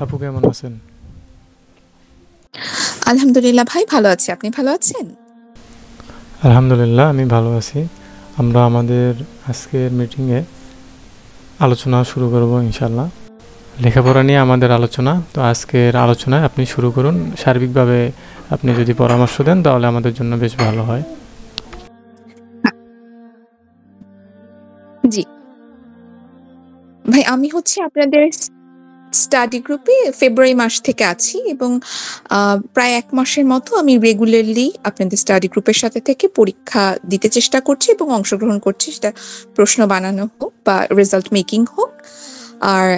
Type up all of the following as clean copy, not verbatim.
আপু কেমন আছেন? আলহামদুলিল্লাহ ভাই ভালো আছি। আপনি ভালো আছেন? আলহামদুলিল্লাহ আমি ভালো আছি। আমরা আমাদের আজকের মিটিংয়ে আলোচনা শুরু করব ইনশাল্লাহ। লেখাপড়া নিয়ে আমাদের আলোচনা। তো আজকের আলোচনায় আপনি শুরু করুন। সার্বিকভাবে আপনি যদি পরামর্শ দেন তাহলে আমাদের জন্য বেশ ভালো হয়। জি। ভাই আমি হচ্ছে আপনাদের স্টাডি গ্রুপে ফেব্রুয়ারি মাস থেকে আছি এবং প্রায় ১ মাসের মতো আমি রেগুলারলি আপনাদের স্টাডি গ্রুপের সাথে থেকে পরীক্ষা দিতে চেষ্টা করছি এবং অংশগ্রহণ করছি। সেটা প্রশ্ন বানানো হোক বা রেজাল্ট মেকিং হোক। আর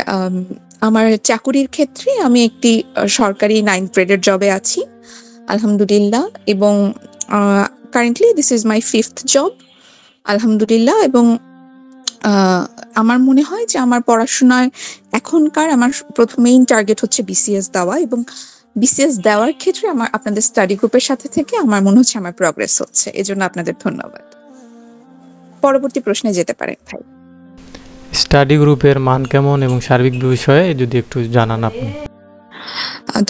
আমার চাকুরির ক্ষেত্রে আমি একটি সরকারি 9th গ্রেডের জবে আছি। আলহামদুলিল্লাহ এবং currently this is my 5th job. আলহামদুলিল্লাহ এবং আ আমার মনে হয় যে আমার পড়াশোনায় এখনকার আমার মেইন টার্গেট হচ্ছে বিসিএস দেওয়া এবং বিসিএস দেওয়ার ক্ষেত্রে আমার আপনাদের স্টাডি গ্রুপের সাথে থেকে আমার মনে হচ্ছে আমার প্রগ্রেস হচ্ছে। এজন্য আপনাদের ধন্যবাদ। পরবর্তী প্রশ্নে যেতে পারেন ভাই। স্টাডি গ্রুপের মান কেমন এবং সার্বিক বিষয়ে যদি একটু জানান আপনি।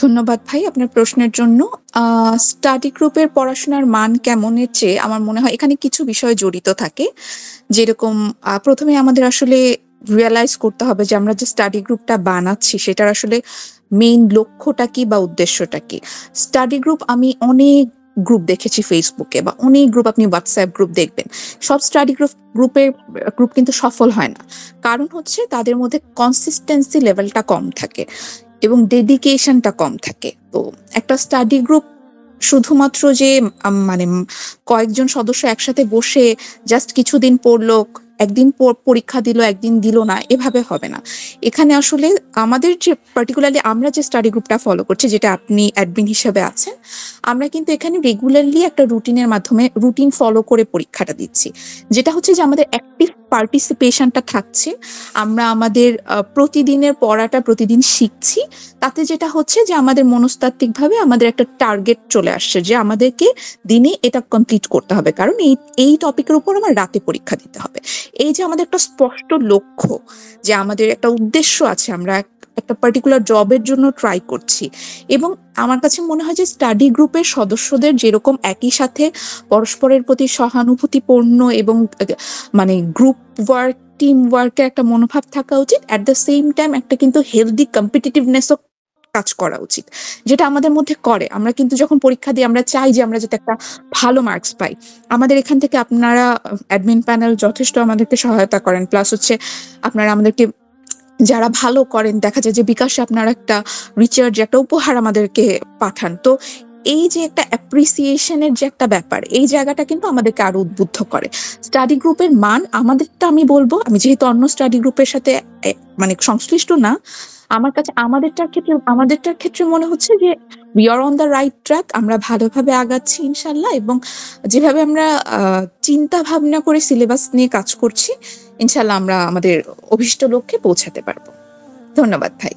ধন্যবাদ ভাই আপনার প্রশ্নের জন্য। স্টাডি গ্রুপের পড়াশোনার মান কেমনের চেয়ে আমার মনে হয় এখানে কিছু বিষয় জড়িত থাকে। যেরকম ১ম এ আমাদের আসলে রিয়ালাইজ করতে হবে যে আমরা যে স্টাডি গ্রুপটা বানাচ্ছি সেটার আসলে মেইন লক্ষ্যটা কি বা উদ্দেশ্যটা কি? স্টাডি গ্রুপ আমি অনেক গ্রুপ দেখেছি ফেসবুকে বা অনেক গ্রুপ আপনি WhatsApp গ্রুপ দেখবেন। সব স্টাডি গ্রুপ কিন্তু সফল হয় না। কারণ হচ্ছে তাদের মধ্যে কনসিস্টেন্সি লেভেলটা কম থাকে এবং ডেডিকেশনটা কম থাকে। তো একটা স্টাডি গ্রুপ শুধুমাত্র যে মানে কয়েকজন সদস্য একসাথে বসে জাস্ট কিছুদিন পড়লো, একদিন পরীক্ষা দিল, একদিন দিল না, এভাবে হবে না। এখানে আসলে আমাদের যে পার্টিকুলারলি আমরা যে স্টাডি গ্রুপটা ফলো করছি, যেটা আপনি অ্যাডমিন হিসেবে আছেন, আমরা কিন্তু এখানে রেগুলারলি একটা রুটিনের মাধ্যমে রুটিন ফলো করে পরীক্ষাটা দিচ্ছি। যেটা হচ্ছে যে আমাদের অ্যাক্টিভ পার্টিসিপেশনটা থাকছে। আমরা আমাদের প্রতিদিনের পড়াটা প্রতিদিন শিখছি। তাতে যেটা হচ্ছে যে আমাদের মনস্তাত্ত্বিকভাবে আমাদের একটা টার্গেট চলে আসছে যে আমাদেরকে দিনে এটা কমপ্লিট করতে হবে। কারণ এই টপিকের উপর আমার রাতে পরীক্ষা দিতে হবে। এই যে আমাদের একটা স্পষ্ট লক্ষ্য, যে আমাদের একটা উদ্দেশ্য আছে, আমরা একটা পার্টিকুলার জবের জন্য ট্রাই করছি এবং আমার কাছে মনে হয় যে স্টাডি গ্রুপের সদস্যদের যেরকম একই সাথে পরস্পরের প্রতি সহানুভূতিপূর্ণ এবং মানে গ্রুপ ওয়ার্ক, টিম ওয়ার্কের একটা মনোভাব থাকা উচিত। এট দ্য সেম টাইম একটা কিন্তু হেলদি কম্পিটিটিভনেসও কাজ করা উচিত। যেটা আমাদের মধ্যে করে। আমরা কিন্তু যখন পরীক্ষা দিই আমরা চাই যে আমরা যাতে একটা ভালো মার্কস পাই। আমাদের এখান থেকে আপনারা অ্যাডমিন প্যানেল যথেষ্ট আমাদেরকে সহায়তা করেন। প্লাস হচ্ছে আপনারা আমাদেরকে যারা ভালো করেন দেখা যায় যে বিকাশে আপনারা একটা রিচার্জ, একটা উপহার আমাদেরকে পাঠান। তো এই যে একটা অ্যাপ্রিসিয়েশন এর যে একটা ব্যাপার, এই জায়গাটা কিন্তু আমাদেরকে আরো উদ্বুদ্ধ করে। স্টাডি গ্রুপের মান আমাদেরটা আমি বলব, আমি যেহেতু অন্য স্টাডি গ্রুপের সাথে মানে সংশ্লিষ্ট না, আমার কাছে আমাদেরটার ক্ষেত্রে মনে হচ্ছে যে we are on the right track. আমরা ভালোভাবে আগাচ্ছি ইনশাল্লাহ এবং যেভাবে আমরা চিন্তা ভাবনা করে সিলেবাস নিয়ে কাজ করছি, ইনশাল্লাহ আমরা আমাদের অভিষ্ট লক্ষ্যে পৌঁছাতে পারবো। ধন্যবাদ ভাই।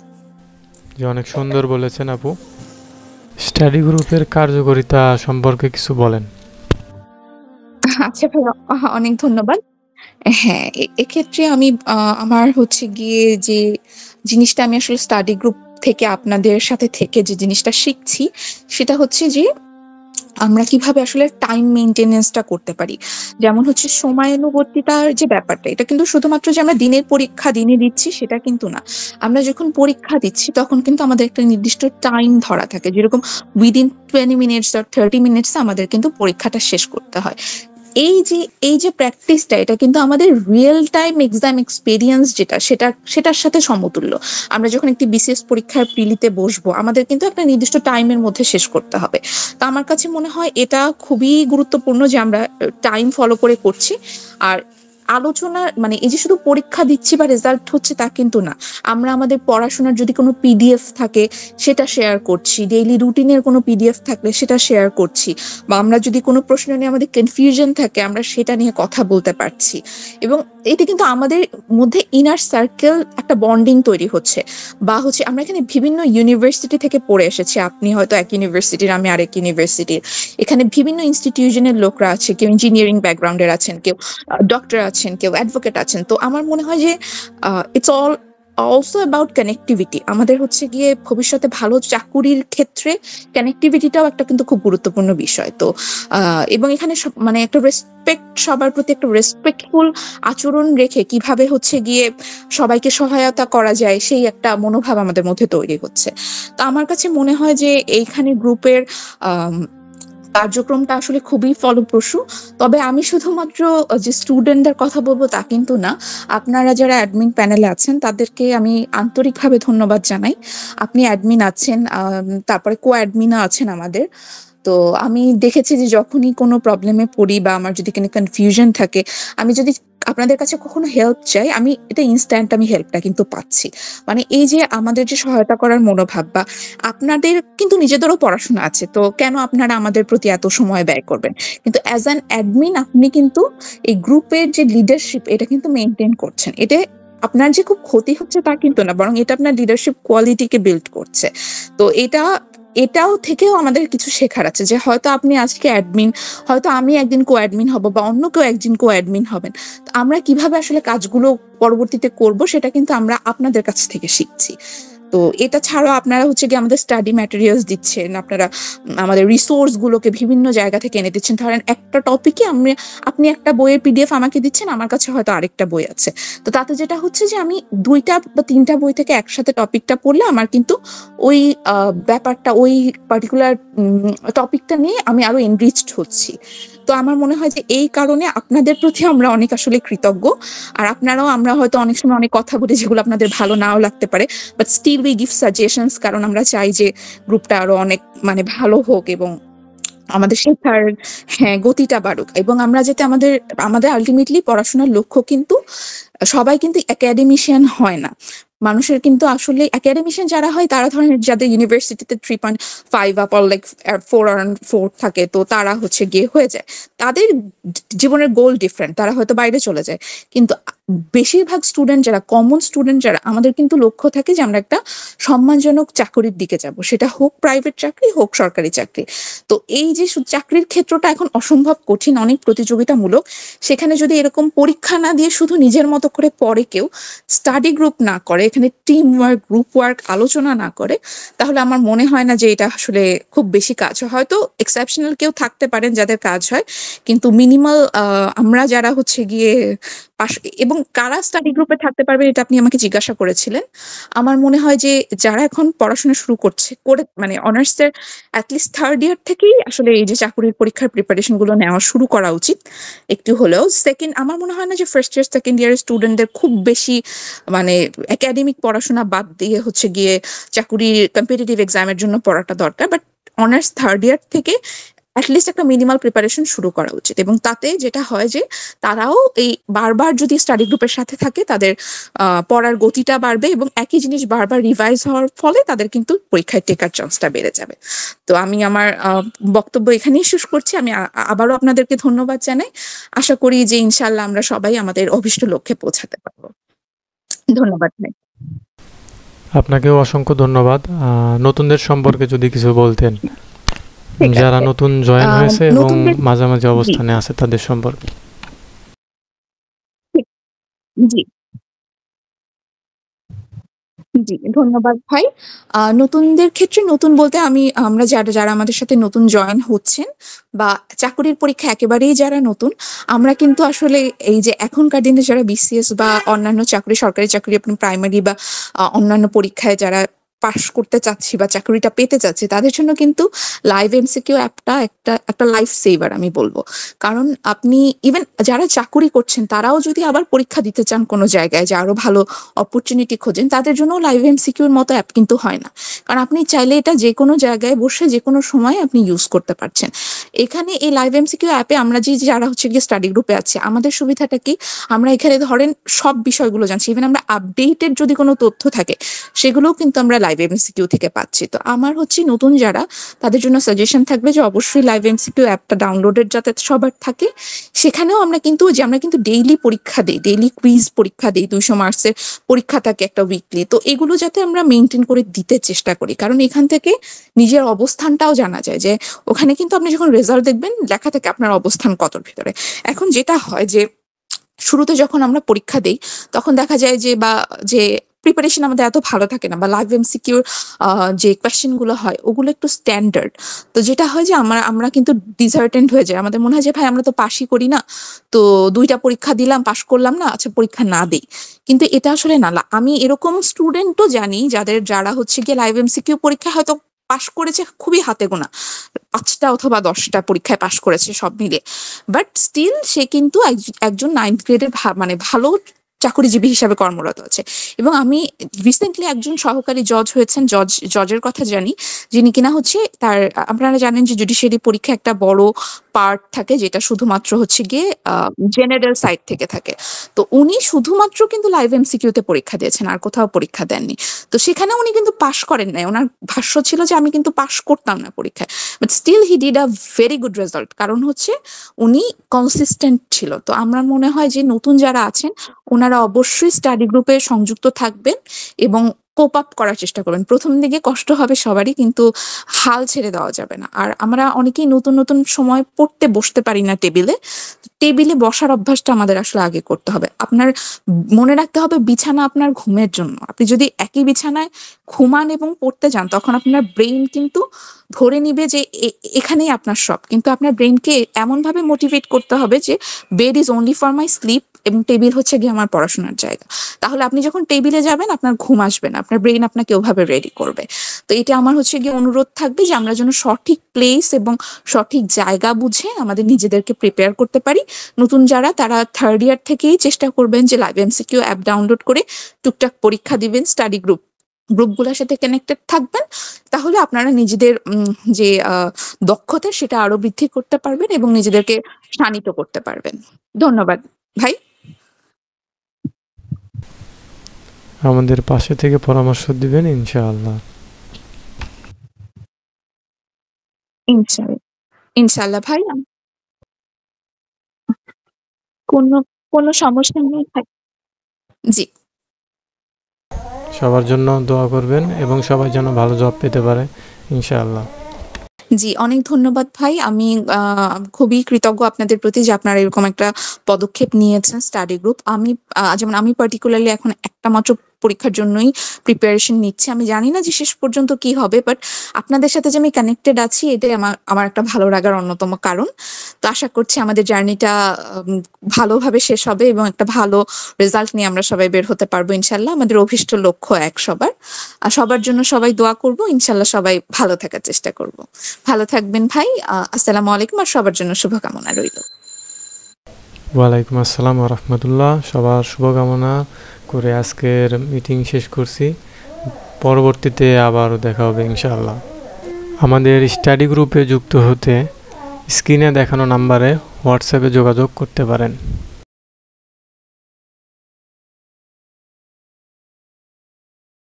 যে অনেক সুন্দর বলেছেন আপু। স্টাডি গ্রুপের কার্যকারিতা সম্পর্কে কিছু বলেন। আচ্ছা ভাই, অনেক ধন্যবাদ। হ্যাঁ, এক্ষেত্রে আমি আমার হচ্ছে গিয়ে যে জিনিসটা আমি আসলে স্টাডি গ্রুপ থেকে আপনাদের সাথে থেকে যে জিনিসটা শিখছি, সেটা হচ্ছে যে আমরা কিভাবে আসলে টাইম মেইনটেন্যান্সটা করতে পারি। যেমন হচ্ছে সময়ানুবর্তিতার যে ব্যাপারটা, এটা কিন্তু শুধুমাত্র যে আমরা দিনের পরীক্ষা দিনে দিচ্ছি সেটা কিন্তু না। আমরা যখন পরীক্ষা দিচ্ছি তখন কিন্তু আমাদের একটা নির্দিষ্ট টাইম ধরা থাকে। যেরকম উইদিন 20 মিনিটস অর 30 মিনিটস আমাদের কিন্তু পরীক্ষাটা শেষ করতে হয়। এই যে এই যে প্র্যাকটিসটা, এটা কিন্তু আমাদের রিয়েল টাইম এক্সাম এক্সপেরিয়েন্স যেটা সেটার সাথে সমতুল্য। আমরা যখন একটি বিসিএস পরীক্ষার প্রিলিতে বসবো, আমাদের কিন্তু একটা নির্দিষ্ট টাইমের মধ্যে শেষ করতে হবে। তো আমার কাছে মনে হয় এটা খুবই গুরুত্বপূর্ণ যে আমরা টাইম ফলো করে করছি। আর আলোচনা মানে এই যে শুধু পরীক্ষা দিচ্ছি বা রেজাল্ট হচ্ছে তা কিন্তু না। আমরা আমাদের পড়াশোনার যদি কোনো পিডিএফ থাকে সেটা শেয়ার করছি, ডেইলি রুটিনের কোনো পিডিএফ থাকলে সেটা শেয়ার করছি, বা আমরা যদি কোনো প্রশ্ন নিয়ে আমাদের কনফিউশন থাকে আমরা সেটা নিয়ে কথা বলতে পারছি। এবং এতে কিন্তু আমাদের মধ্যে ইনার সার্কেল একটা বন্ডিং তৈরি হচ্ছে। বা হচ্ছে আমরা এখানে বিভিন্ন ইউনিভার্সিটি থেকে পড়ে এসেছি। আপনি হয়তো এক ইউনিভার্সিটির, আমি আরেক ইউনিভার্সিটির। এখানে বিভিন্ন ইনস্টিটিউশনের লোকরা আছে, কেউ ইঞ্জিনিয়ারিং ব্যাকগ্রাউন্ডের আছেন, কেউ ডক্টর আছেন, কেউ অ্যাডভোকেট আছেন। তো আমার মনে হয় যে it's all also about connectivity. আমাদের হচ্ছে গিয়ে ভবিষ্যতে ভালো চাকুরির ক্ষেত্রে কানেক্টিভিটিটাও একটা কিন্তু খুব গুরুত্বপূর্ণ বিষয়। তো এবং এখানে মানে একটা রেসপেক্ট, সবার প্রতি একটা রেসপেক্টফুল আচরণ রেখে কিভাবে হচ্ছে গিয়ে সবাইকে সহায়তা করা যায় সেই একটা মনোভাব আমাদের মধ্যে তৈরি হচ্ছে। তো আমার কাছে মনে হয় যে এইখানে গ্রুপের কার্যক্রমটা আসলে খুবই ফলপ্রসূ। তবে আমি শুধুমাত্র যে স্টুডেন্টদের কথা বলবো তা কিন্তু না। আপনারা যারা অ্যাডমিন প্যানেলে আছেন তাদেরকে আমি আন্তরিকভাবে ধন্যবাদ জানাই। আপনি অ্যাডমিন আছেন, তারপরে কো-অ্যাডমিনও আছেন আমাদের। তো আমি দেখেছি যে যখনই কোনো প্রবলেমে পড়ি বা আমার যদি কোনো কনফিউশন থাকে, আমি যদি আপনাদের কাছে কখনো হেল্প চাই, আমি এটা ইনস্ট্যান্ট আমি হেল্পটা কিন্তু পাচ্ছি। মানে এই যে আমাদের যে সহায়তা করার মনোভাব, বা আপনাদের কিন্তু নিজেদেরও পড়াশোনা আছে। তো কেন আপনারা আমাদের প্রতি এত সময় ব্যয় করবেন? কিন্তু অ্যাজ অ্যান অ্যাডমিন আপনি কিন্তু এই গ্রুপের যে লিডারশিপ এটা কিন্তু মেইনটেইন করছেন। এটা আপনার যে খুব ক্ষতি হচ্ছে তা কিন্তু না, বরং এটা আপনার লিডারশিপ কোয়ালিটিকে বিল্ড করছে। তো এটাও থেকেও আমাদের কিছু শেখার আছে যে হয়তো আপনি আজকে অ্যাডমিন, হয়তো আমি একদিন কো-অ্যাডমিন হব বা অন্য কেউ একদিন কো-অ্যাডমিন হবেন। তো আমরা কিভাবে আসলে কাজগুলো পরবর্তীতে করব সেটা কিন্তু আমরা আপনাদের কাছ থেকে শিখছি। তো এটা ছাড়াও আপনারা হচ্ছে গিয়ে আমাদের স্টাডি ম্যাটেরিয়ালস দিচ্ছেন। আপনারা আমাদের রিসোর্স গুলোকে বিভিন্ন জায়গা থেকে এনে দিচ্ছেন। ধরেন একটা টপিকে আপনি একটা বইয়ের পিডিএফ আমাকে দিচ্ছেন, আমার কাছে হয়তো আরেকটা বই আছে। তো তাতে যেটা হচ্ছে যে আমি ২ টা বা ৩ টা বই থেকে একসাথে টপিকটা পড়লে আমার কিন্তু ওই ব্যাপারটা, ওই পার্টিকুলার টপিকটা নিয়ে আমি আরো এনরিচড হচ্ছি। তো আমার মনে হয় যে এই কারণে আপনাদের প্রতি আমরা অনেক আসলে কৃতজ্ঞ। আর আপনারাও, আমরা হয়তো অনেক সময় অনেক কথা বলি যেগুলো আপনাদের ভালো নাও লাগতে পারে। But still we give suggestions, কারণ আমরা চাই যে গ্রুপটা আরো অনেক মানে ভালো হোক এবং আমাদের শেখার, হ্যাঁ, গতিটা বাড়ুক। এবং আমরা যাতে আমাদের আল্টিমেটলি পড়াশোনার লক্ষ্য কিন্তু সবাই কিন্তু একাডেমিশিয়ান হয় না। মানুষের কিন্তু আসলে একাডেমিশিয়ান যারা হয় তারা ধরেন যাদের ইউনিভার্সিটিতে 3.5 আপ অর লাইক 4 থাকে, তো তারা হচ্ছে গিয়ে হয়ে যায়। তাদের জীবনের গোল ডিফারেন্ট, তারা হয়তো বাইরে চলে যায়। কিন্তু বেশিরভাগ স্টুডেন্ট যারা, কমন স্টুডেন্ট যারা, আমাদের কিন্তু লক্ষ্য থাকে যে আমরা একটা সম্মানজনক চাকরির দিকে যাব, সেটা হোক প্রাইভেট চাকরি হোক সরকারি চাকরি। তো এই যে চাকরির ক্ষেত্রটা এখন অসম্ভব কঠিন, অনেক প্রতিযোগিতামূলক। সেখানে যদি এরকম পরীক্ষা না দিয়ে শুধু নিজের মতো করে পড়ে কেউ, স্টাডি গ্রুপ না করে, এখানে টিম ওয়ার্ক, গ্রুপ ওয়ার্ক, আলোচনা না করে, তাহলে আমার মনে হয় না যে এটা আসলে খুব বেশি কাজ হয়। হয়তো এক্সেপশনাল কেউ থাকতে পারেন যাদের কাজ হয়, কিন্তু মিনিমাল আমরা যারা হচ্ছে গিয়ে এবং কারা স্টাডি গ্রুপে থাকতে পারবে এটা আপনি আমাকে জিজ্ঞাসা করেছিলেন। আমার মনে হয় যে যারা এখন পড়াশোনা শুরু করে মানে অনার্সের অ্যাটলিস্ট থার্ড ইয়ার থেকেই আসলে এই যে চাকরির পরীক্ষার প্রিপারেশন গুলো নেওয়া শুরু করা উচিত একটু হলেও। সেকেন্ড, আমার মনে হয় না যে ফার্স্ট ইয়ার সেকেন্ড ইয়ারের স্টুডেন্টদের খুব বেশি মানে একাডেমিক পড়াশোনা বাদ দিয়ে হচ্ছে গিয়ে চাকরির কম্পিটিটিভ এক্সামের জন্য পড়াটা দরকার। বাট অনার্স থার্ড ইয়ার থেকে অ্যাটলিস্ট একটা মিনিমাল প্রিপারেশন শুরু করা উচিত। এবং তাতে যেটা হয় যে তারাও এই বারবার যদি স্টাডি গ্রুপের সাথে থাকে, তাদের পড়ার গতিটা বাড়বে এবং একই জিনিস বারবার রিভাইজ হওয়ার ফলে তাদের কিন্তু পরীক্ষায় টেকার চান্সটা বেড়ে যাবে। তো আমি আমার বক্তব্য এখানেই শেষ করছি। আমি আবারও আপনাদেরকে ধন্যবাদ জানাই। আশা করি যে ইনশাল্লাহ আমরা সবাই আমাদের অভিষ্ট লক্ষ্যে পৌঁছাতে পারবো। ধন্যবাদ ভাই। আপনাকেও অসংখ্য ধন্যবাদ। নতুনদের সম্পর্কে যদি কিছু বলতেন, ঠিক যারা আছে। নতুন জয়েন হয়েছে এবং নতুনদের, মাঝামাঝি জি অবস্থানে আছে তাদের সম্পর্কে। ঠিক, জি জি, ধন্যবাদ ভাই। নতুনদের ক্ষেত্রে, নতুন বলতে আমরা যারা আমাদের সাথে নতুন জয়েন হচ্ছেন বা চাকরির পরীক্ষা একেবারেই যারা নতুন, আমরা কিন্তু আসলে এই যে এখনকার দিনে যারা বিসিএস বা অন্যান্য চাকরি, সরকারি চাকরি, আপনি প্রাইমারি বা অন্যান্য পরীক্ষায় যারা পাশ করতে চাচ্ছি বা চাকরিটা পেতে চাচ্ছি, তাদের জন্য কিন্তু লাইভ এমসিকিউ অ্যাপটা একটা লাইফ সেভার আমি বলবো। কারণ আপনি ইভেন যারা চাকরি করছেন তারাও যদি আবার পরীক্ষা দিতে চান কোনো জায়গায়, যে আরো ভালো অপরচুনিটি খোঁজেন, তাদের জন্য লাইভ এমসিকিউর মতো অ্যাপ কিন্তু হয় না। কারণ আপনি চাইলে এটা যে কোনো জায়গায় বসে যে কোনো সময় আপনি ইউজ করতে পারছেন। এখানে এই লাইভ এমসিকিউ অ্যাপে আমরা যারা হচ্ছে গিয়ে স্টাডি গ্রুপে আছে, আমাদের সুবিধাটা কি, আমরা এখানে ধরেন সব বিষয়গুলো জানছি। ইভেন আমরা আপডেটেড যদি কোনো তথ্য থাকে সেগুলোও কিন্তু আমরা লাইভ এমসিকিউ থেকে পাচ্ছি। তো আমার হচ্ছে নতুন যারা, তাদের জন্য সাজেশন থাকবে যে অবশ্যই লাইভ এমসিকিউ অ্যাপটা ডাউনলোডেড যাতে সবার থাকে। সেখানেও আমরা কিন্তু ডেইলি পরীক্ষা দিই, ডেইলি কুইজ পরীক্ষা দিই, 200 মার্কসের পরীক্ষা থাকে একটা উইকলি। তো এগুলো যাতে আমরা মেনটেন করে দিতে চেষ্টা করি, কারণ এখান থেকে নিজের অবস্থানটাও জানা যায়। যে ওখানে কিন্তু আপনি যখন রেজাল্ট দেখবেন লেখা থাকে আপনার অবস্থান কতর ভিতরে। এখন যেটা হয় যে শুরুতে যখন আমরা পরীক্ষা দেই তখন দেখা যায় যে প্রিপারেশন আমাদের এত ভালো থাকে না, বা লাইভ এমসিকিউর যে কোয়েশ্চেনগুলো হয় ওগুলো একটু স্ট্যান্ডার্ড। তো যেটা হয় যে আমরা কিন্তু ডিসার্টেন্ট হয়ে যাই, আমাদের মনে হয় যে ভাই আমরা তো পাশই করি না, তো ২টা পরীক্ষা দিলাম পাশ করলাম না, আচ্ছা পরীক্ষা না দেই। কিন্তু এটা আসলে না, আমি এরকম স্টুডেন্টও জানি যারা হচ্ছে গিয়ে লাইভ এমসিকিউ পরীক্ষায় হয়তো পাশ করেছে খুবই হাতে গোনা, ৫টা অথবা ১০টা পরীক্ষায় পাশ করেছে সব মিলে। বাট স্টিল সে কিন্তু একজন 9th গ্রেডের মানে ভালো চাকরিজীবী হিসাবে কর্মরত আছে। এবং আমি রিসেন্টলি একজন সহকারী জজ হয়েছেন, জজের কথা জানি, যিনি কিনা হচ্ছে আপনারা জানেন যে জুডিশিয়ারি পরীক্ষা একটা বড় পার্ট থাকে যেটা শুধুমাত্র হচ্ছে গিয়ে জেনারেল সাইড থেকে থাকে। তো উনি শুধুমাত্র কিন্তু লাইভ এমসিকিউতে পরীক্ষা দিয়েছেন, আর কোথাও পরীক্ষা দেননি। তো সেখানে উনি কিন্তু পাশ করেন নাই, ওনার ভাষ্য ছিল যে আমি কিন্তু পাশ করতাম না পরীক্ষায়, but still he did a very good result, কারণ হচ্ছে উনি কনসিস্টেন্ট ছিল। তো আমার মনে হয় যে নতুন যারা আছেন ওনারা অবশ্যই স্টাডি গ্রুপে সংযুক্ত থাকবেন এবং কোপ আপ করার চেষ্টা করবেন। প্রথম দিকে কষ্ট হবে সবারই, কিন্তু হাল ছেড়ে দেওয়া যাবে না। আর আমরা অনেকেই নতুন সময় পড়তে বসতে পারি না টেবিলে বসার অভ্যাসটা আমাদের আসলে আগে করতে হবে। আপনার মনে রাখতে হবে বিছানা আপনার ঘুমের জন্য। আপনি যদি একই বিছানায় ঘুমান এবং পড়তে যান, তখন আপনার ব্রেইন কিন্তু ধরে নিবে যে এখানেই আপনার সব। কিন্তু আপনার ব্রেইনকে এমনভাবে মোটিভেট করতে হবে যে bed is only for my sleep এবং টেবিল হচ্ছে গিয়ে আমার পড়াশোনার জায়গা। তাহলে আপনি যখন টেবিলে যাবেন আপনার ঘুম আসবে না, আপনার ব্রেইন আপনাকে ওভাবে রেডি করবে। তো এটা আমার হচ্ছে গিয়ে অনুরোধ থাকবে যে আমরা যেন সঠিক প্লেস এবং সঠিক জায়গা বুঝে আমাদের নিজেদেরকে প্রিপেয়ার করতে পারি। নতুন যারা তারা 3rd ইয়ার থেকেই চেষ্টা করবেন যে লাইভ এমসিকিউ অ্যাপ ডাউনলোড করে টুকটাক পরীক্ষা দিবেন, স্টাডি গ্রুপগুলোর সাথে কানেক্টেড থাকবেন। তাহলে আপনারা নিজেদের যে দক্ষতা সেটা আরো বৃদ্ধি করতে পারবেন এবং নিজেদেরকে শানিত করতে পারবেন। ধন্যবাদ ভাই। আমাদের পাশে থেকে পরামর্শ দিবেন ইনশাআল্লাহ। ইনশাআল্লাহ, ইনশাআল্লাহ ভাই। কোনো কোনো সমস্যা নেই ভাই। জি। সবার জন্য দোয়া করবেন এবং সবাই যেন ভালো জব পেতে পারে ইনশাআল্লাহ। জি, অনেক ধন্যবাদ ভাই। আমি খুবই কৃতজ্ঞ আপনাদের প্রতি যে আপনারা এরকম একটা পদক্ষেপ নিয়েছেন স্টাডি গ্রুপ। যেমন আমি পার্টিকুলারলি এখন একটা মাত্র পরীক্ষার জন্যই প্রিপারেশন নিচ্ছি। আমি জানি না যে শেষ পর্যন্ত কি হবে, বাট আপনাদের সাথে যে আমি কানেক্টেড আছি এটাই আমার একটা ভালো লাগার অন্যতম কারণ। তো আশা করছি আমাদের জার্নিটা ভালোভাবে শেষ হবে এবং একটা ভালো রেজাল্ট নিয়ে আমরা সবাই বের হতে পারবো ইনশাআল্লাহ। আমাদের অভীষ্ট লক্ষ্য এক সবার। সবার জন্য সবাই দোয়া করব। ইনশাআল্লাহ সবাই ভালো থাকার চেষ্টা করব। ভালো থাকবেন ভাই। আসসালামু আলাইকুম, আর সবার জন্য শুভকামনা রইল। ওয়ালাইকুম আসসালাম ওয়া রাহমাতুল্লাহ। সবার শুভকামনা করে আজকের মিটিং শেষ করছি। পরবর্তীতে আবারও দেখা হবে ইনশাআল্লাহ। আমাদের স্টাডি গ্রুপে যুক্ত হতে স্ক্রিনে দেখানো নাম্বারে হোয়াটসঅ্যাপে যোগাযোগ করতে পারেন।